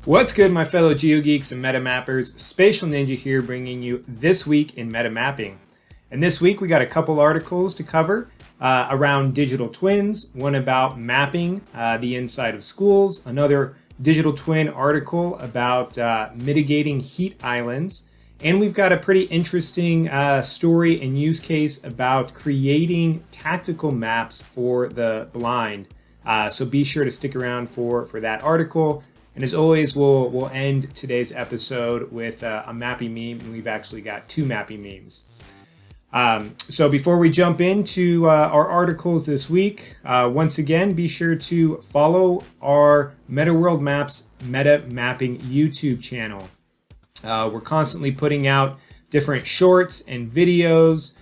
What's good, my fellow GeoGeeks and MetaMappers? Spatial Ninja here, bringing you This Week in MetaMapping. And this week we got a couple articles to cover around digital twins, one about mapping the inside of schools, another digital twin article about mitigating heat islands, and we've got a pretty interesting story and use case about creating tactical maps for the blind. So be sure to stick around for that article. And as always, we'll end today's episode with a MappyMeme, and we've actually got two MappyMemes. So before we jump into our articles this week, once again, be sure to follow our Meta World Maps MetaMapping YouTube channel. We're constantly putting out different shorts and videos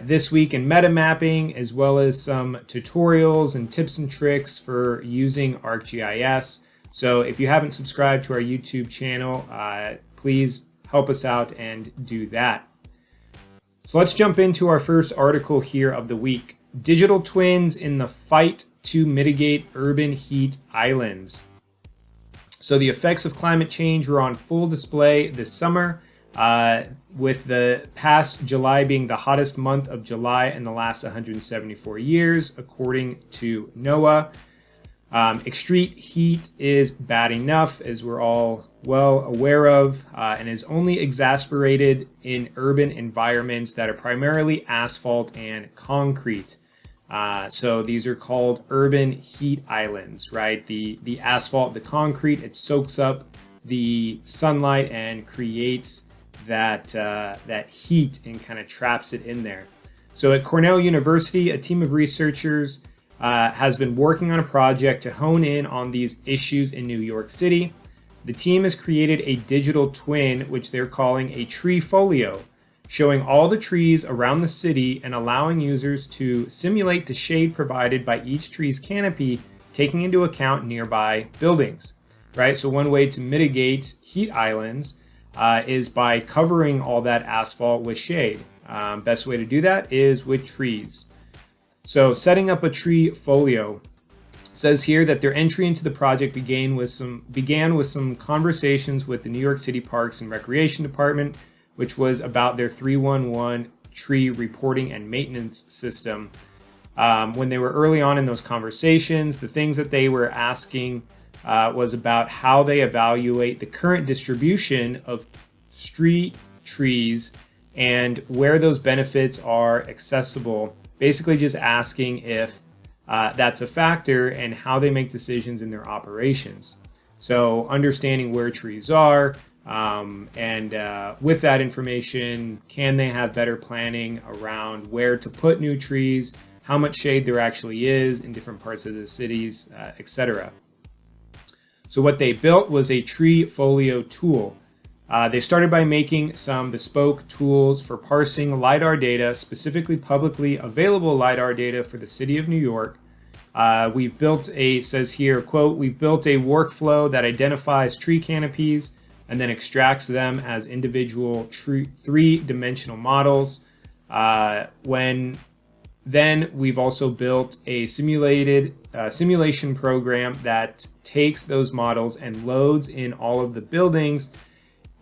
this week in MetaMapping, as well as some tutorials and tips and tricks for using ArcGIS. So if you haven't subscribed to our YouTube channel, please help us out and do that. So let's jump into our first article here of the week. Digital twins in the fight to mitigate urban heat islands. So the effects of climate change were on full display this summer, with the past July being the hottest month of July in the last 174 years, according to NOAA. Extreme heat is bad enough, as we're all well aware of, and is only exacerbated in urban environments that are primarily asphalt and concrete. So these are called urban heat islands, right? The asphalt, the concrete, it soaks up the sunlight and creates that heat and kind of traps it in there. So at Cornell University, a team of researchers has been working on a project to hone in on these issues in New York City. The team has created a digital twin, which they're calling a tree folio, showing all the trees around the city and allowing users to simulate the shade provided by each tree's canopy, taking into account nearby buildings, right? So one way to mitigate heat islands is by covering all that asphalt with shade. Best way to do that is with trees. So setting up a tree folio, says here that their entry into the project began with some conversations with the New York City Parks and Recreation Department, which was about their 311 tree reporting and maintenance system. When they were early on in those conversations, the things that they were asking was about how they evaluate the current distribution of street trees and where those benefits are accessible. Basically just asking if that's a factor and how they make decisions in their operations. So understanding where trees are, and with that information, can they have better planning around where to put new trees, how much shade there actually is in different parts of the cities, etc. So what they built was a tree folio tool. They started by making some bespoke tools for parsing LiDAR data, specifically publicly available LiDAR data for the city of New York. We've built says here, quote, we've built a workflow that identifies tree canopies and then extracts them as individual three-dimensional models. Then we've also built a simulation program that takes those models and loads in all of the buildings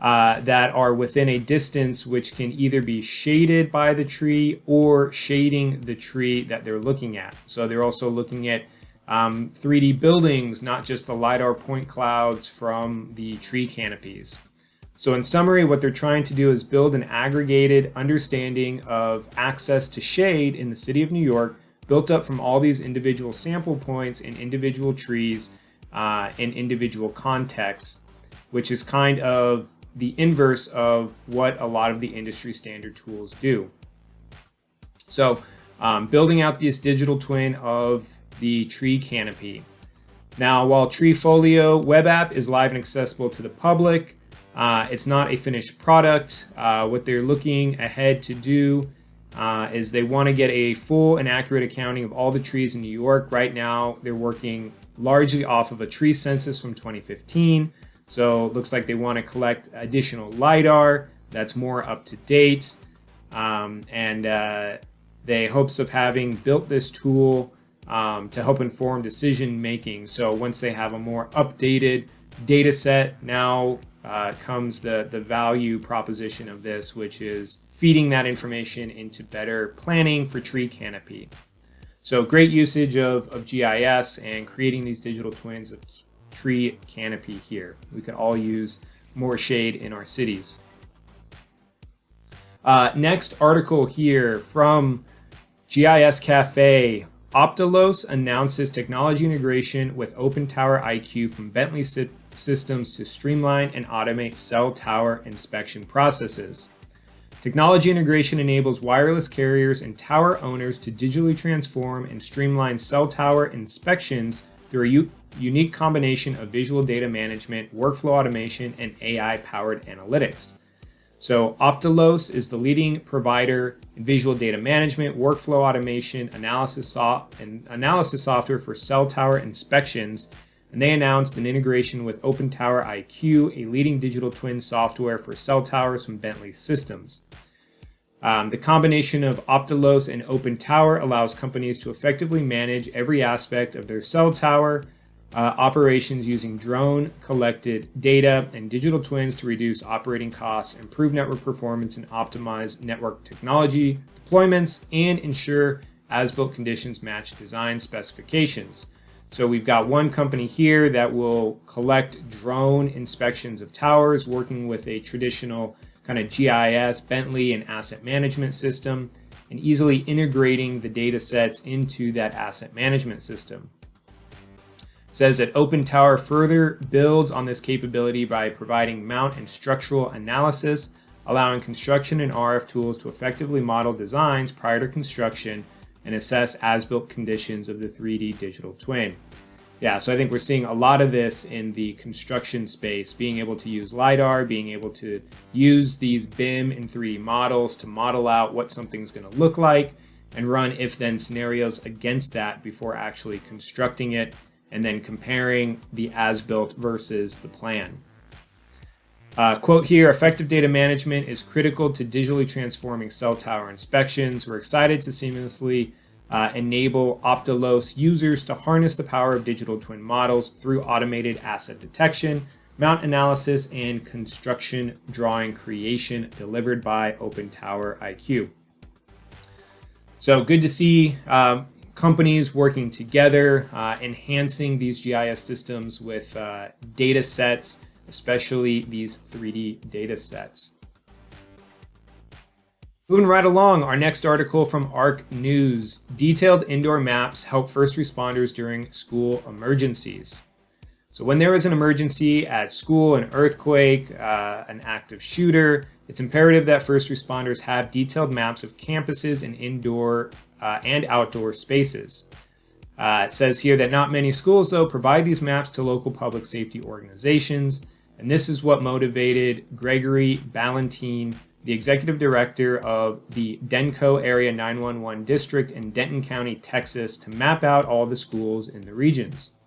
that are within a distance which can either be shaded by the tree or shading the tree that they're looking at. So they're also looking at 3D buildings, not just the LiDAR point clouds from the tree canopies. So in summary, what they're trying to do is build an aggregated understanding of access to shade in the city of New York, built up from all these individual sample points in individual trees in individual contexts, which is kind of the inverse of what a lot of the industry standard tools do. So building out this digital twin of the tree canopy. Now, while Tree Folio web app is live and accessible to the public, it's not a finished product. What they're looking ahead to do is they want to get a full and accurate accounting of all the trees in New York. Right now, they're working largely off of a tree census from 2015. So it looks like they want to collect additional LiDAR that's more up to date. They hopes of having built this tool to help inform decision making. So once they have a more updated data set, now comes the value proposition of this, which is feeding that information into better planning for tree canopy. So great usage of GIS and creating these digital twins of tree canopy here. We could all use more shade in our cities. Next article here from GIS Cafe. Optilos announces technology integration with Open Tower IQ from Bentley Systems to streamline and automate cell tower inspection processes. Technology integration enables wireless carriers and tower owners to digitally transform and streamline cell tower inspections through a unique combination of visual data management, workflow automation, and AI-powered analytics. So Optilos is the leading provider in visual data management, workflow automation, analysis software for cell tower inspections, and they announced an integration with Open Tower IQ, a leading digital twin software for cell towers from Bentley Systems. The combination of Optilos and Open Tower allows companies to effectively manage every aspect of their cell tower operations using drone-collected data and digital twins to reduce operating costs, improve network performance, and optimize network technology deployments, and ensure as-built conditions match design specifications. So we've got one company here that will collect drone inspections of towers, working with a traditional kind of GIS, Bentley, and asset management system, and easily integrating the data sets into that asset management system. Says that Open Tower further builds on this capability by providing mount and structural analysis, allowing construction and RF tools to effectively model designs prior to construction and assess as-built conditions of the 3D digital twin. Yeah, so I think we're seeing a lot of this in the construction space, being able to use LiDAR, being able to use these BIM and 3D models to model out what something's going to look like and run if-then scenarios against that before actually constructing it, and then comparing the as-built versus the plan. Quote here, effective data management is critical to digitally transforming cell tower inspections. We're excited to seamlessly enable Optilos users to harness the power of digital twin models through automated asset detection, mount analysis, and construction drawing creation delivered by Open Tower IQ. So good to see companies working together, enhancing these GIS systems with data sets, especially these 3D data sets. Moving right along, our next article from ARC News. Detailed indoor maps help first responders during school emergencies. So when there is an emergency at school, an earthquake, an active shooter, it's imperative that first responders have detailed maps of campuses and indoor and outdoor spaces. It says here that not many schools, though, provide these maps to local public safety organizations, and this is what motivated Gregory Ballantine, the executive director of the Denko Area 911 District in Denton County, Texas, to map out all the schools in the regions.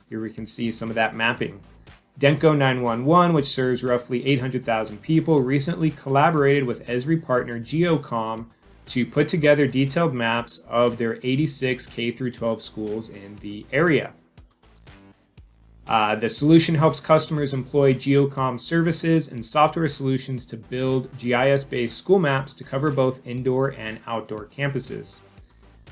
Here we can see some of that mapping. Denko 911, which serves roughly 800,000 people, recently collaborated with Esri partner GeoCom to put together detailed maps of their 86 K-12 schools in the area. The solution helps customers employ GeoCom services and software solutions to build GIS-based school maps to cover both indoor and outdoor campuses.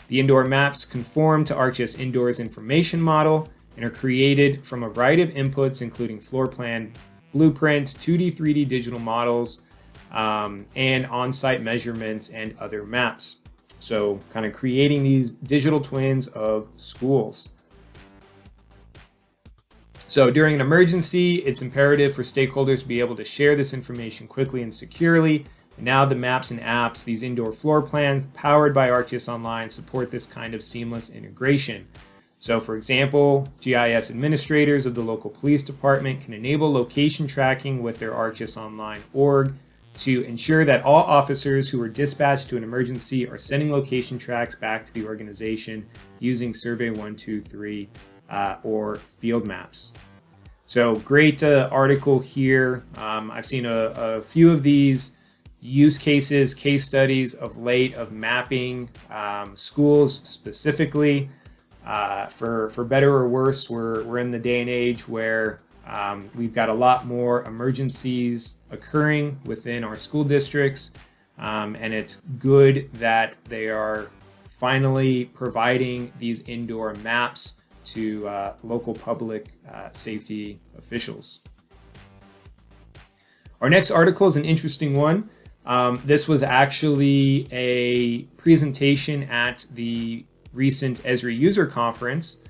The indoor maps conform to ArcGIS Indoor's information model and are created from a variety of inputs, including floor plan blueprints, 2D, 3D digital models, and on-site measurements and other maps. So kind of creating these digital twins of schools. So during an emergency, it's imperative for stakeholders to be able to share this information quickly and securely. And now the maps and apps, these indoor floor plans powered by ArcGIS Online, support this kind of seamless integration. So for example, GIS administrators of the local police department can enable location tracking with their ArcGIS Online org to ensure that all officers who are dispatched to an emergency are sending location tracks back to the organization using Survey 123 or field maps. So great article here. I've seen a few of these use cases, case studies of late of mapping schools specifically. For better or worse, we're in the day and age where We've got a lot more emergencies occurring within our school districts, and it's good that they are finally providing these indoor maps to local public safety officials. Our next article is an interesting one. This was actually a presentation at the recent Esri user conference,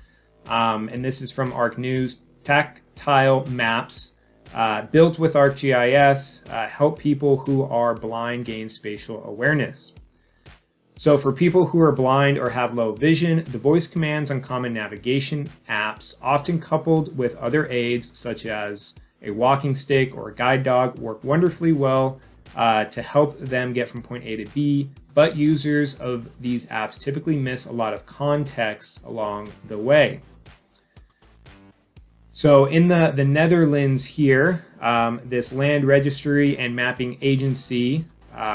and this is from ArcNews. Tactile maps built with ArcGIS help people who are blind gain spatial awareness. So for people who are blind or have low vision, the voice commands on common navigation apps, often coupled with other aids such as a walking stick or a guide dog, work wonderfully well to help them get from point A to B, but users of these apps typically miss a lot of context along the way. So in the Netherlands here, this land registry and mapping agency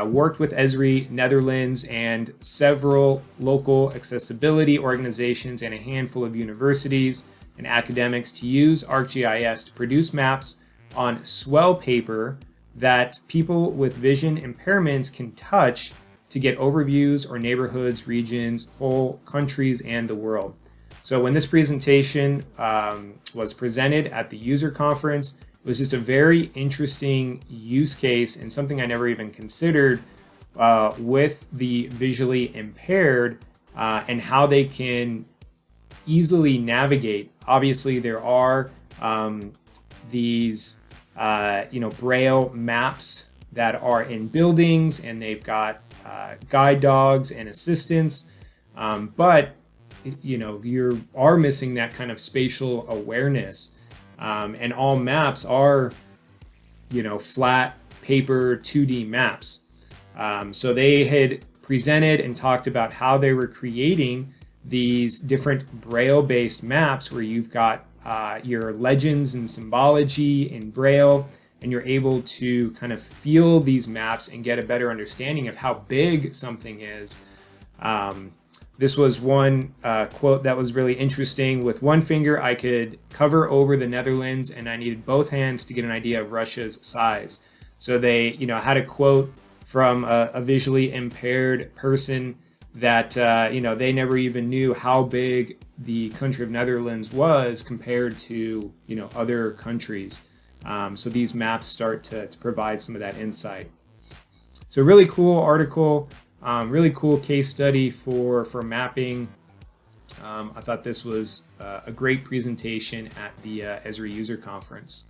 worked with Esri Netherlands and several local accessibility organizations and a handful of universities and academics to use ArcGIS to produce maps on swell paper that people with vision impairments can touch to get overviews or neighborhoods, regions, whole countries, and the world. So when this presentation was presented at the user conference, it was just a very interesting use case and something I never even considered with the visually impaired and how they can easily navigate. Obviously, there are these Braille maps that are in buildings, and they've got guide dogs and assistants, but you are missing that kind of spatial awareness. And all maps are, flat paper 2D maps. So they had presented and talked about how they were creating these different Braille-based maps where you've got your legends and symbology in Braille, and you're able to kind of feel these maps and get a better understanding of how big something is. This was one quote that was really interesting. With one finger, I could cover over the Netherlands, and I needed both hands to get an idea of Russia's size. So they, had a quote from a visually impaired person that, they never even knew how big the country of Netherlands was compared to, other countries. So these maps start to provide some of that insight. So really cool article. Really cool case study for mapping. I thought this was a great presentation at the Esri user conference.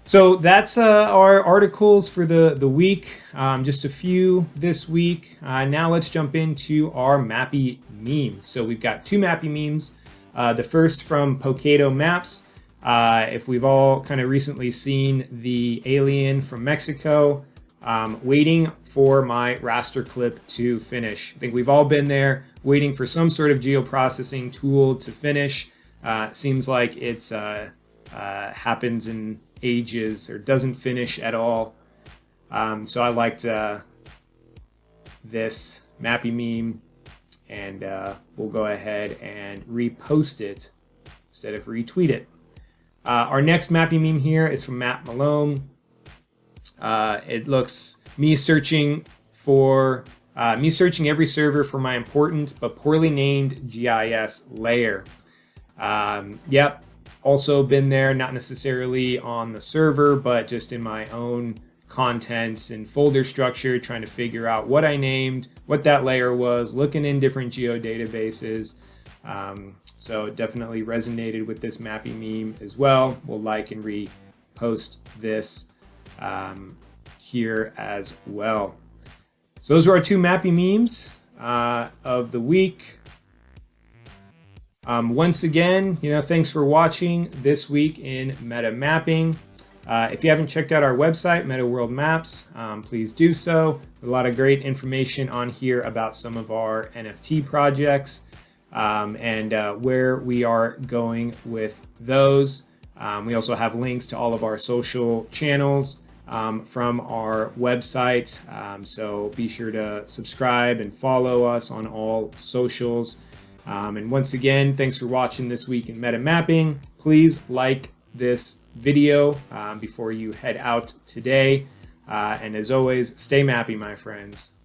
So that's our articles for the week. Just a few this week. Now let's jump into our MappyMeme. So we've got two MappyMemes. The first from Potato Maps. If we've all kind of recently seen the alien from Mexico, waiting for my raster clip to finish. I think we've all been there, waiting for some sort of geoprocessing tool to finish. Seems like it's happens in ages or doesn't finish at all. So I liked this MappyMeme, and we'll go ahead and repost it instead of retweet it. Our next MappyMeme here is from Matt Malone. It looks me searching every server for my important but poorly named GIS layer. Yep, also been there, not necessarily on the server, but just in my own contents and folder structure, trying to figure out what I named, what that layer was, looking in different geodatabases. So it definitely resonated with this MappyMeme as well. We'll like and repost this here as well. So those are our two MappyMemes of the week. Once again, thanks for watching this week in MetaMapping. If you haven't checked out our website, Meta World Maps, please do so. A lot of great information on here about some of our NFT projects and where we are going with those. We also have links to all of our social channels from our website. So be sure to subscribe and follow us on all socials. And once again, thanks for watching this week in MetaMapping. Please like this video before you head out today. And as always, stay mappy, my friends.